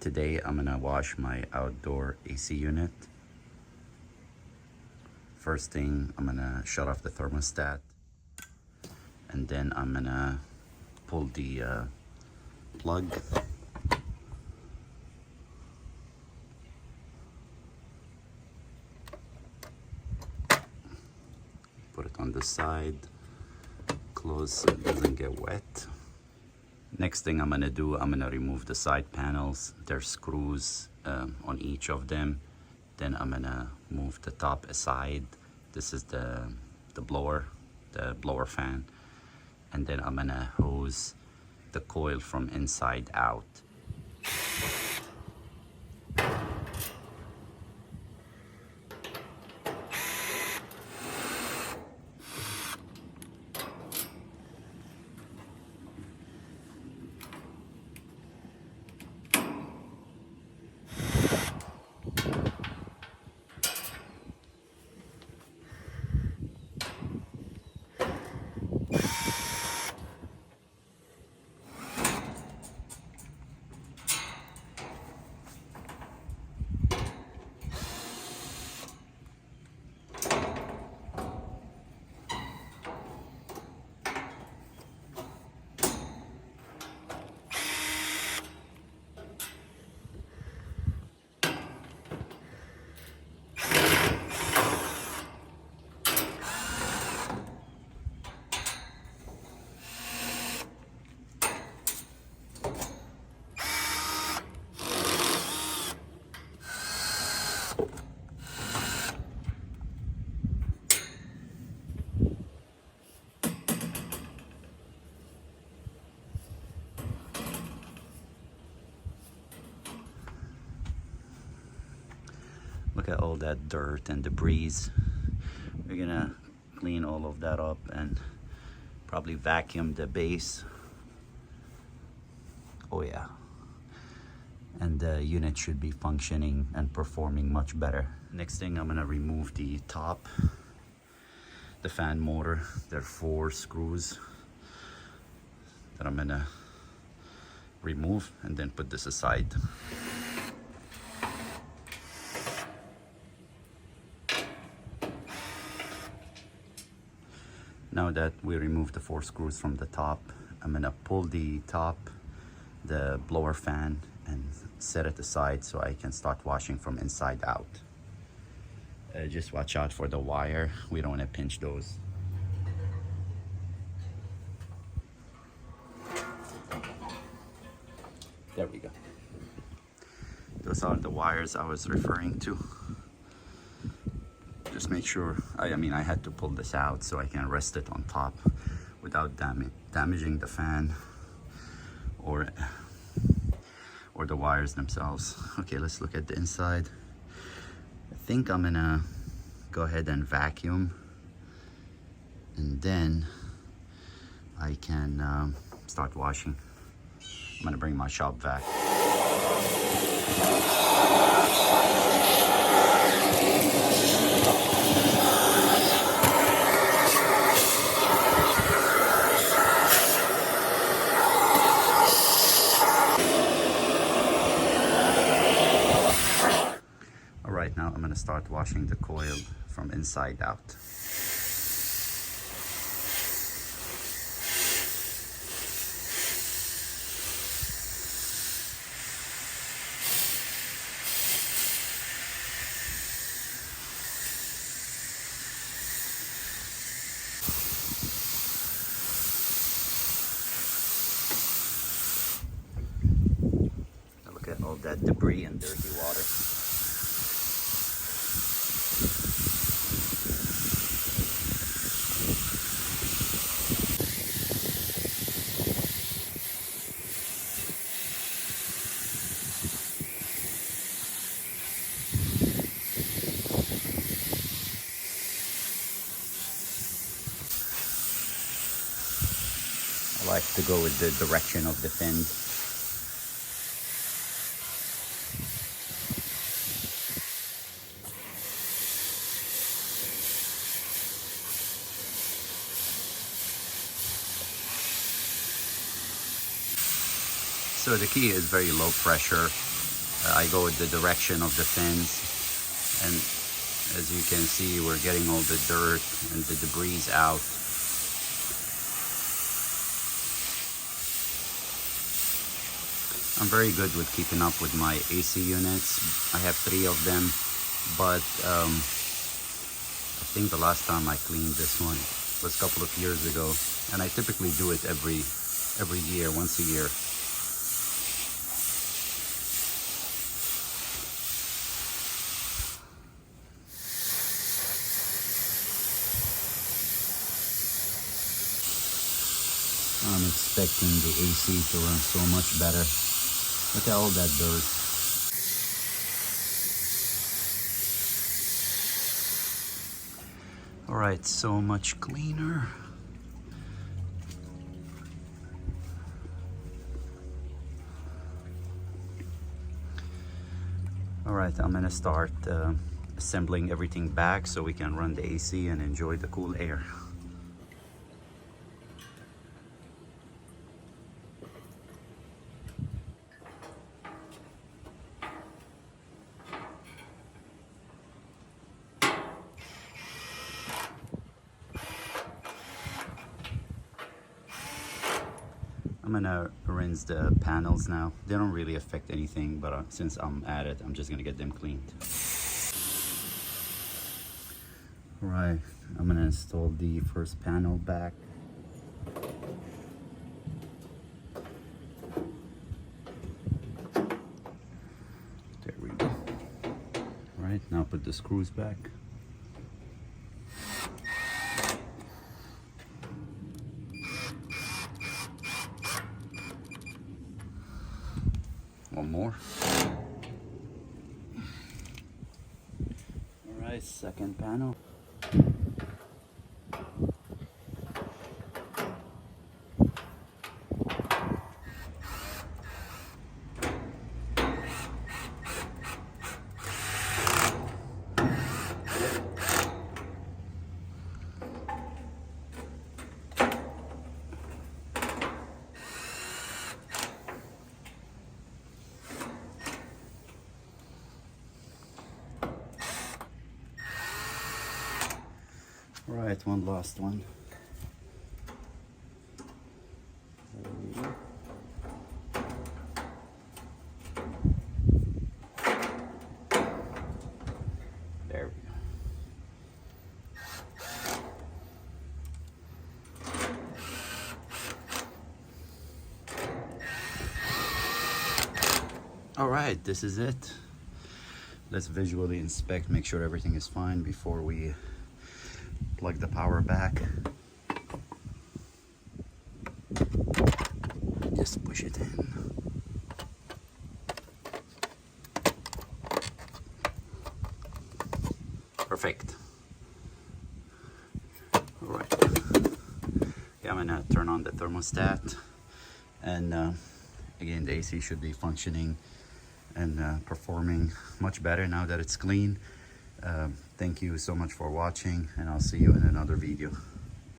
Today I'm gonna wash my outdoor AC unit. First thing, I'm gonna shut off the thermostat, and then I'm gonna pull the plug. Put it on the side, close so it doesn't get wet. Next thing I'm gonna do, I'm gonna remove the side panels. There's screws on each of them. Then I'm gonna move the top aside. This is the blower fan. And then I'm gonna hose the coil from inside out. Look at all that dirt and debris. We're gonna clean all of that up and probably vacuum the base. Oh yeah. And the unit should be functioning and performing much better. Next thing, I'm gonna remove the top, the fan motor. There are 4 screws that I'm gonna remove and then put this aside. Now that we removed the 4 screws from the top, I'm gonna pull the top, the blower fan, and set it aside so I can start washing from inside out. Just watch out for the wire. We don't wanna pinch those. There we go. Those are the wires I was referring to. Just make sure, I had to pull this out so I can rest it on top without damaging the fan or the wires themselves. Okay, let's look at the inside. I think I'm gonna go ahead and vacuum, and then I can start washing. I'm gonna bring my shop vac. Alright, now I'm gonna start washing the coil from inside out. Look at all that debris and dirty water. I like to go with the direction of the fin. So the key is very low pressure. I go with the direction of the fins, and as you can see, we're getting all the dirt and the debris out. I'm very good with keeping up with my AC units. I have 3 of them, but I think the last time I cleaned this one was a couple of years ago, and I typically do it every year, once a year. I'm expecting the AC to run so much better. Look at all that dirt. All right, so much cleaner. All right, I'm gonna start assembling everything back so we can run the AC and enjoy the cool air. I'm gonna rinse the panels now. They don't really affect anything, but since I'm at it, I'm just gonna get them cleaned. All right, I'm gonna install the first panel back. There we go. All right, now put the screws back. One more. All right, second panel. All right, one last one. There we go. There we go. All right, this is it. Let's visually inspect, make sure everything is fine before we plug the power back. Just push it in. Perfect. All right. Okay, I'm gonna turn on the thermostat, and again, the AC should be functioning and performing much better now that it's clean. Thank you so much for watching, and I'll see you in another video.